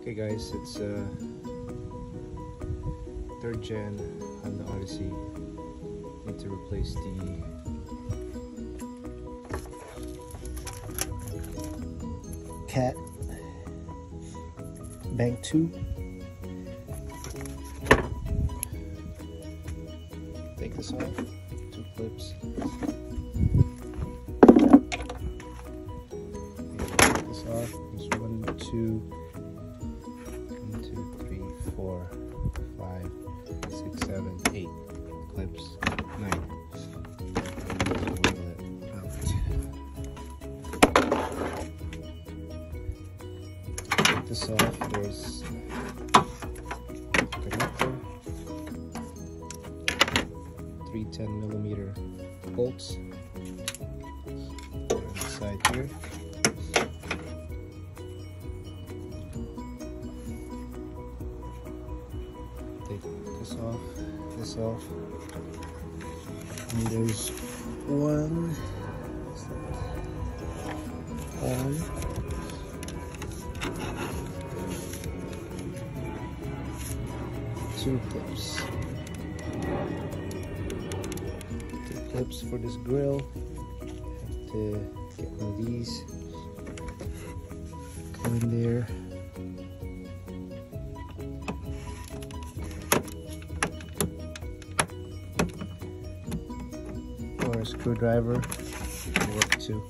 Okay guys, it's third gen on the Odyssey. Need to replace the cat bank 2. Take this off, 2 clips. Take this off. There's 1, 2, 3, 4, 5, 6, 7, 8 clips. 9. Take this off. There's connector, 3 10mm bolts on the side here. Take this off, and there's 1, 2 clips. 2 clips for this grill. Have to get one of these. Go in there. Or a screwdriver will work too.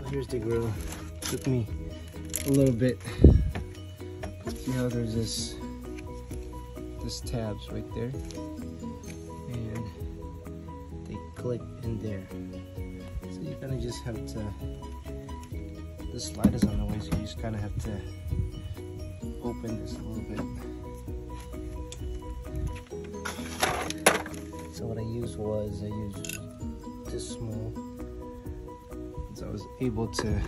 Here's the grill. Took me a little bit. See how there's this tabs right there, and they click in there. So you kind of just have to. The slide is on the way, so you just kind of have to open this a little bit. So what I used this small. So I was able to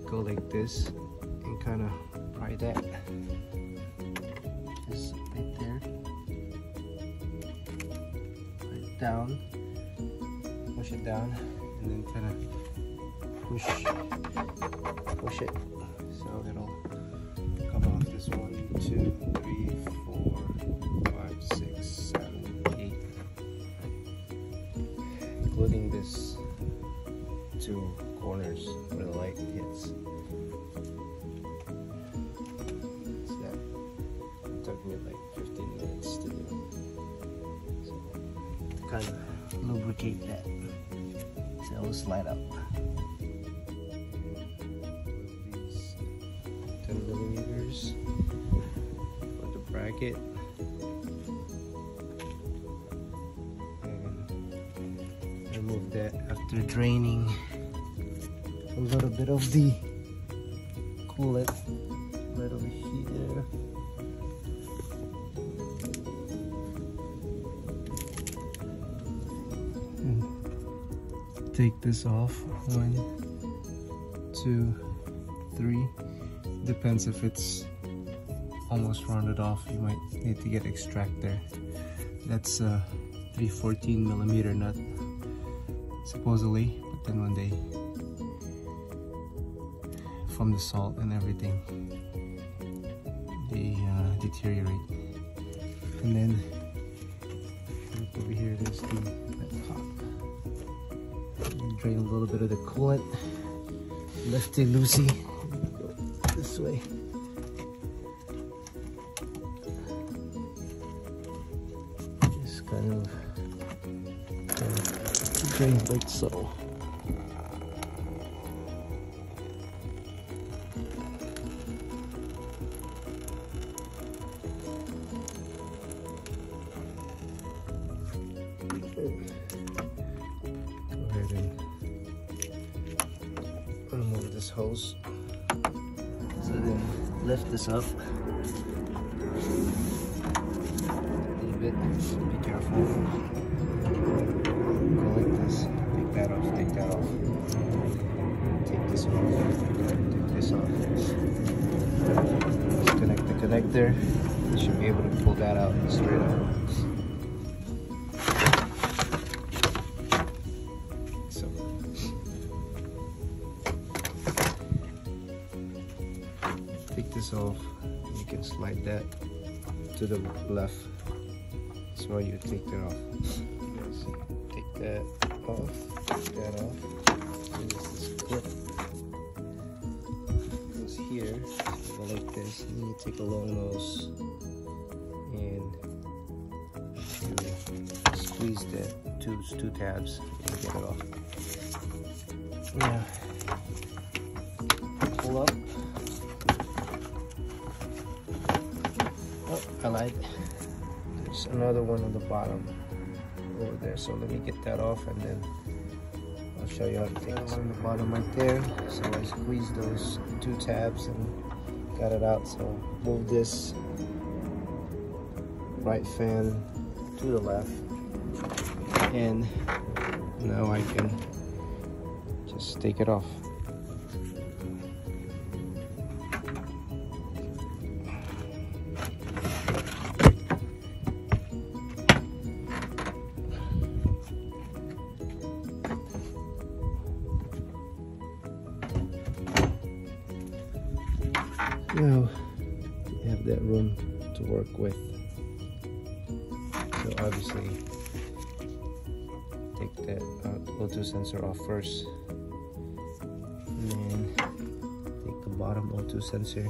go like this and kind of pry that just right there, right down, push it down, and then kind of push it so it'll come off. This 1, 2, 3, 4, 5, 6, 7, 8, including this 2 corners where the light hits. So that took me like 15 minutes to do. So kind of lubricate that so it'll slide up. These 10mm for the bracket. And remove that after draining a little bit of the coolant right over here. And take this off. 1, 2, 3. Depends if it's almost rounded off. You might need to get extractor. That's a 314mm nut, supposedly. But then when they from the salt and everything, they deteriorate. And then look over here, there's the top. Drain a little bit of the coolant, lefty loosey. Go this way. Just kind of drain like so. Go ahead and remove this hose. So then lift this up a little bit. Be careful. Go like this. Take that off. Take that off. Take this off. Take this off. Disconnect the connector. You should be able to pull that out straight up. So take this off. You can slide that to the left. That's why you take that off. Take that off. Take that off. There's this clip. It goes here. Go like this. And you take a long nose and squeeze the two tabs and get it off. Now, pull up. Oh, I lied. There's another one on the bottom over there, so let me get that off and then I'll show you how to take it on the bottom right there. So I squeeze those two tabs and got it out. So move this right fan to the left, and now I can just take it off. Now you have that room to work with. So obviously take that O2 sensor off first, and then take the bottom O2 sensor.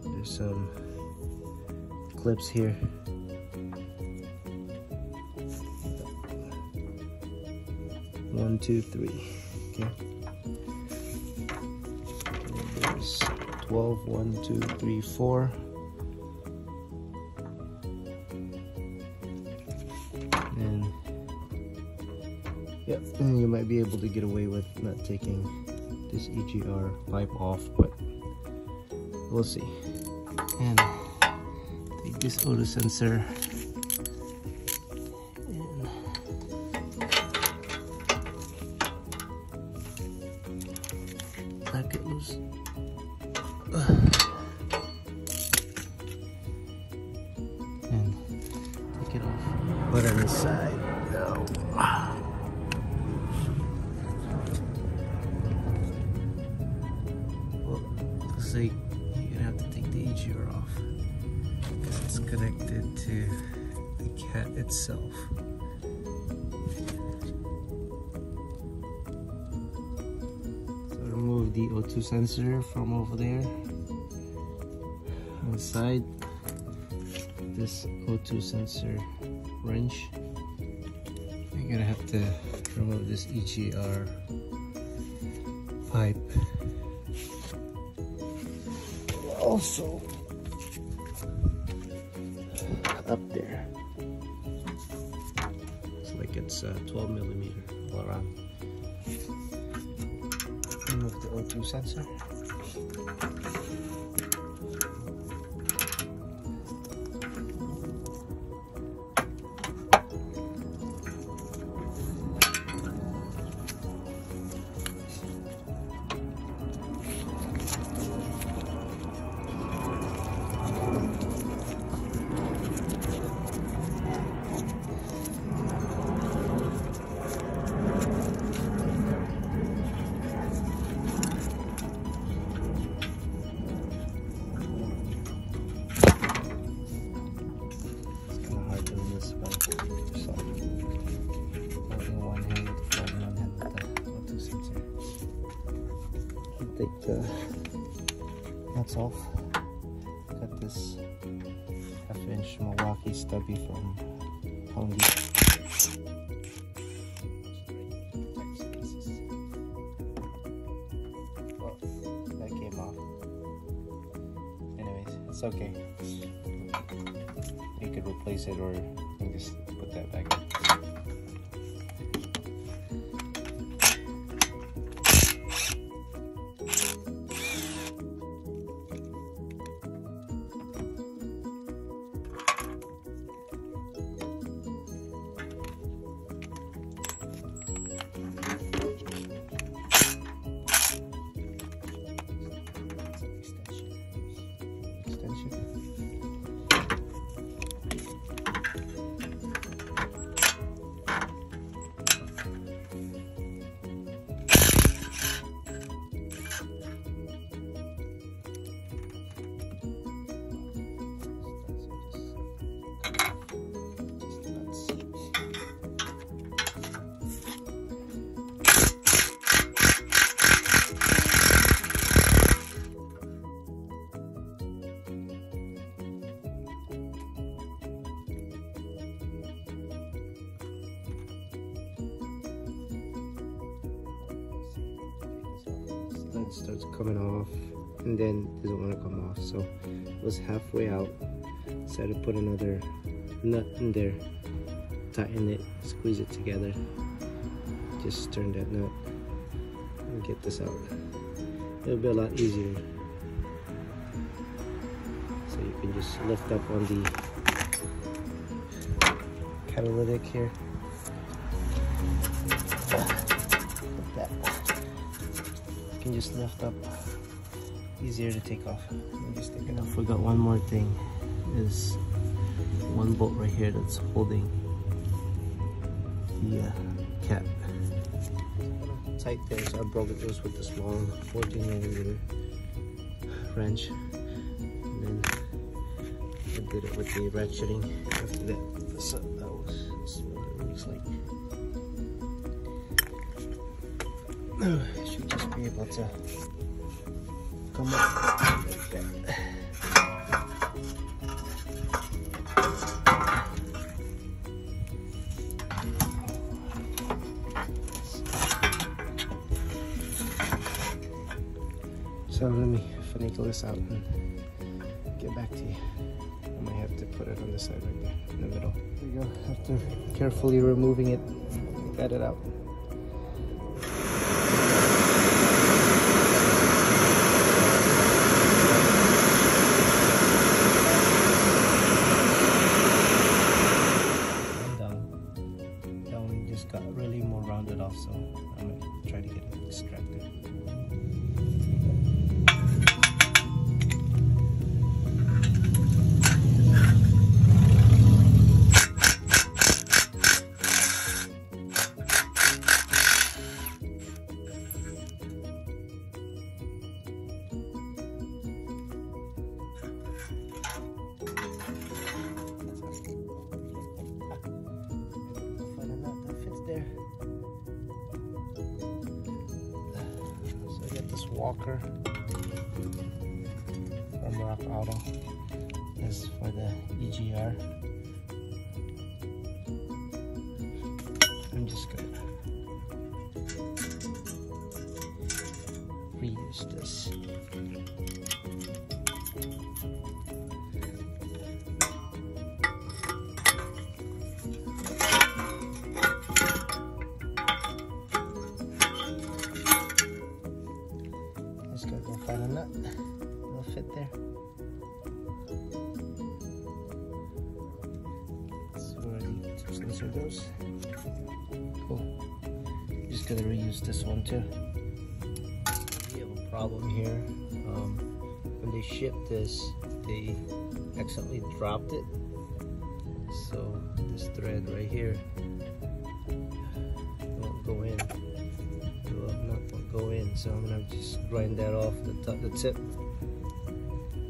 There's some clips here. One, two, three. Okay. And there's 12, 1, 2, 3, 4. And yep, and you might be able to get away with not taking this EGR pipe off, but we'll see. And take this O2 sensor and crack it loose. And take it off. Put it on the side. No. Well, looks like you're gonna have to take the EGR off because it's connected to the cat itself. So remove the O2 sensor from over there on the side. This O2 sensor wrench. You're gonna have to remove this EGR pipe. Also up there, it's like it's 12 millimeter all around. Remove the O2 sensor. Take the nuts off. Got this half-inch Milwaukee stubby from Home Depot. Well, that came off. Anyways, it's okay. You could replace it, or you can just put that back in. it starts coming off, and then doesn't want to come off. So it was halfway out. Decided to put another nut in there, tighten it, squeeze it together. Just turn that nut and get this out. It'll be a lot easier. So you can just lift up on the catalytic here. Like that. You can just lift up. Easier to take off. I'm just thinking I forgot one more thing. Is one bolt right here that's holding the cap. Tight there, so I broke it just with the small 14mm wrench, and then I did it with the ratcheting after that. So that was what it looks like. I should just be able to come up like that. So let me finagle this out and get back to you. I might have to put it on the side right there in the middle. There you go. After carefully removing it, got it out. And that one just got really more rounded off, so I'm gonna try to get it extracted. Walker from Rock Auto. This is for the EGR. I'm just gonna reuse this. Just gotta go find a nut. It'll fit there. So where the sensor goes. Cool. Just gotta reuse this one too. We have a problem here. When they shipped this, they accidentally dropped it. So this thread right here won't go in. Go in, so I'm gonna just grind that off the tip.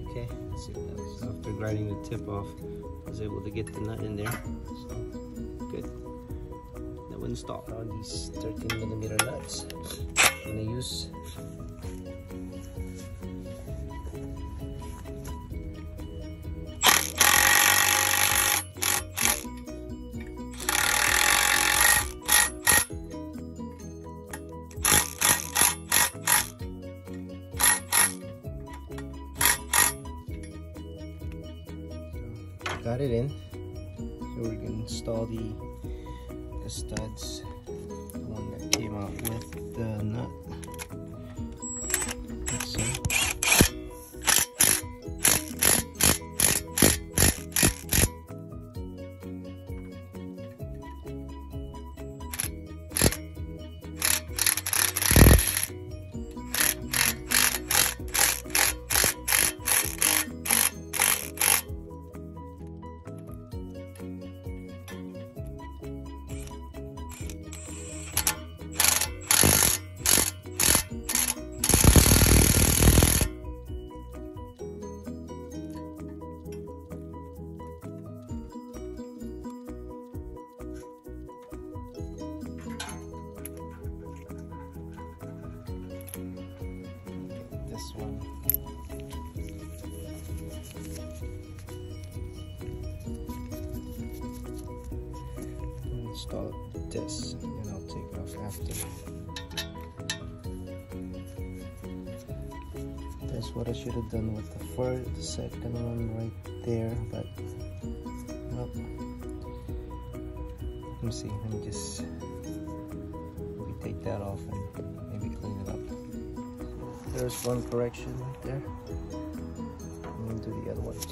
Okay, let's see what that is. After grinding the tip off, I was able to get the nut in there. So good. That will install on these 13mm nuts. I'm gonna use. Got it in. So we're gonna install the studs, the one that came out with the nut. Let's see. This one. I'll install this and then I'll take it off after. That's what I should have done with the second one right there, but nope. Let me see, let me just maybe take that off and maybe clean it up. There's one correction right there. I'm gonna do the other ones.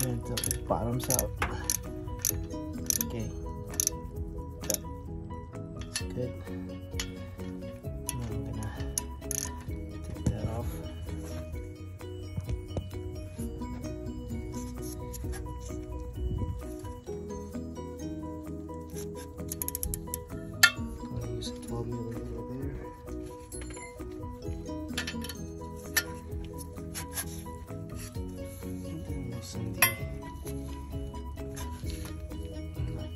Until it bottoms out. Okay, that's good. Now I'm gonna take that off. I'm gonna use a 12mm there. Loosen the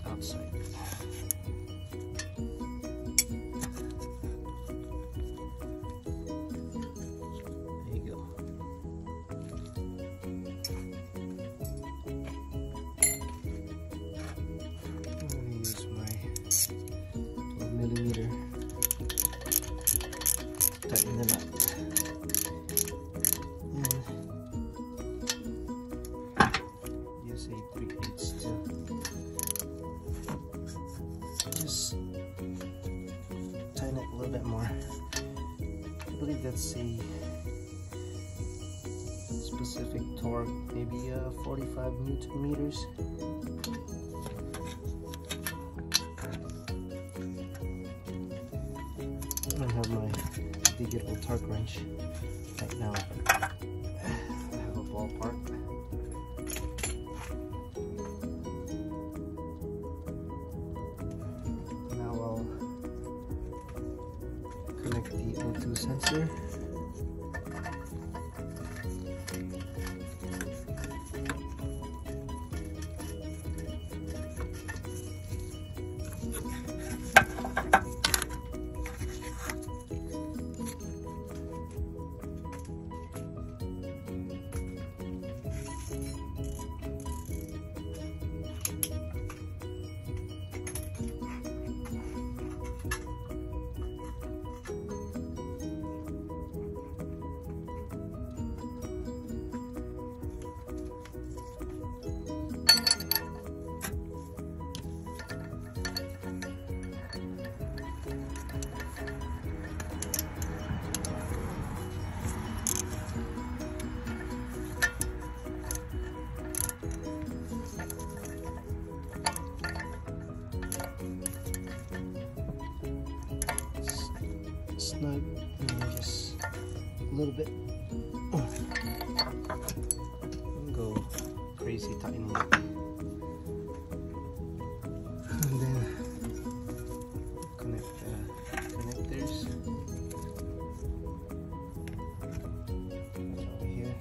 outside. There you go. I'm gonna use my 12mm, tighten them up. Use a 3/8 to just tighten it a little bit more. I believe that's a specific torque, maybe 45 Newton meters. I have my digital torque wrench right now. I have a ballpark. Now I'll connect the O2 sensor. Snug and just a little bit. Go crazy tightening it. And then connect the connectors. Over here.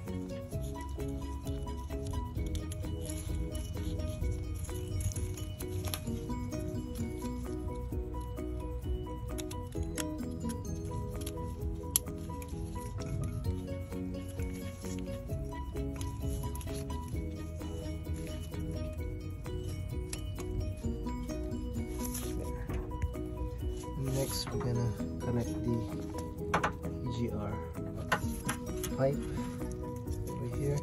Next, we're gonna connect the EGR pipe over here.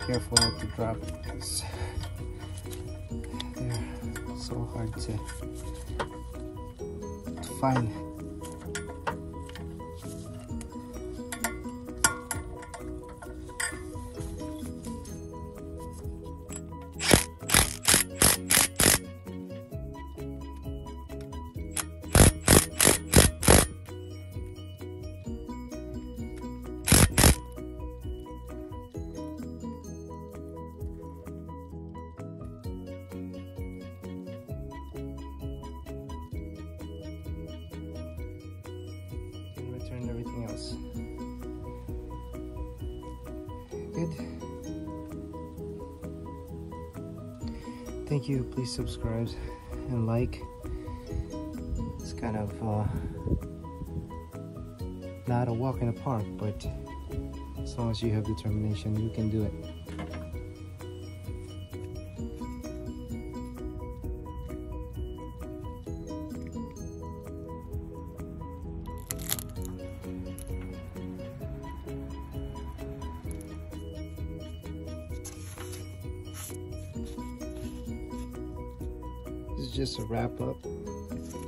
Careful not to drop this. hard to find. And everything else. Good. Thank you. Please subscribe and like. It's kind of not a walk in the park, but as long as you have determination, you can do it. This is just a wrap up,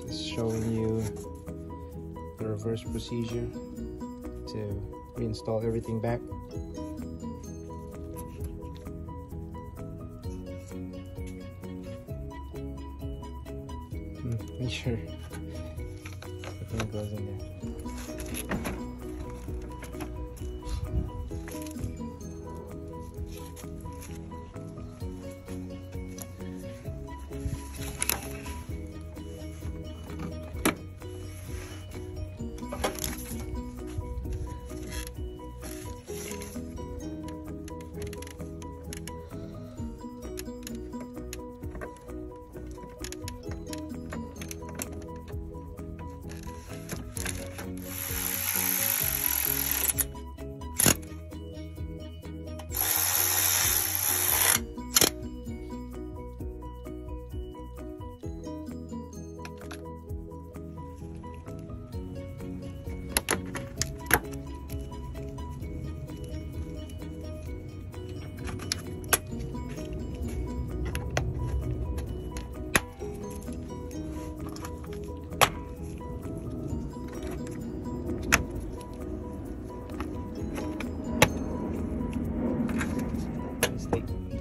just showing you the reverse procedure to reinstall everything back. Make sure everything goes in there.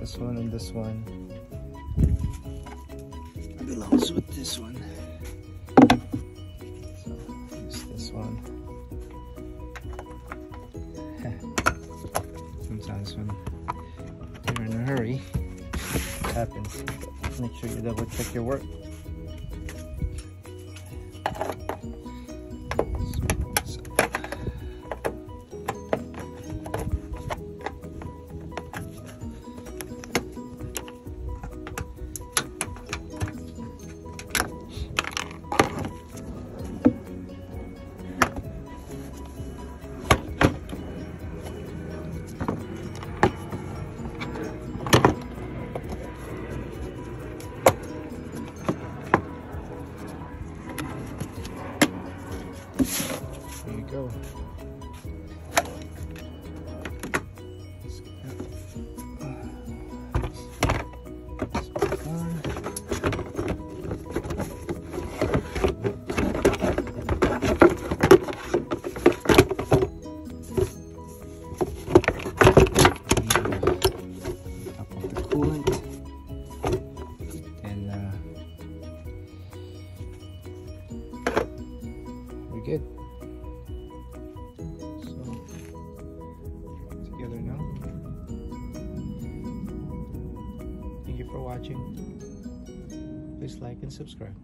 This one and this one belongs with this one, so use this one. Sometimes when you're in a hurry, it happens. Make sure you double check your work. There you go. Top of the coolant, and we're good. Together now. Thank you for watching. Please like and subscribe.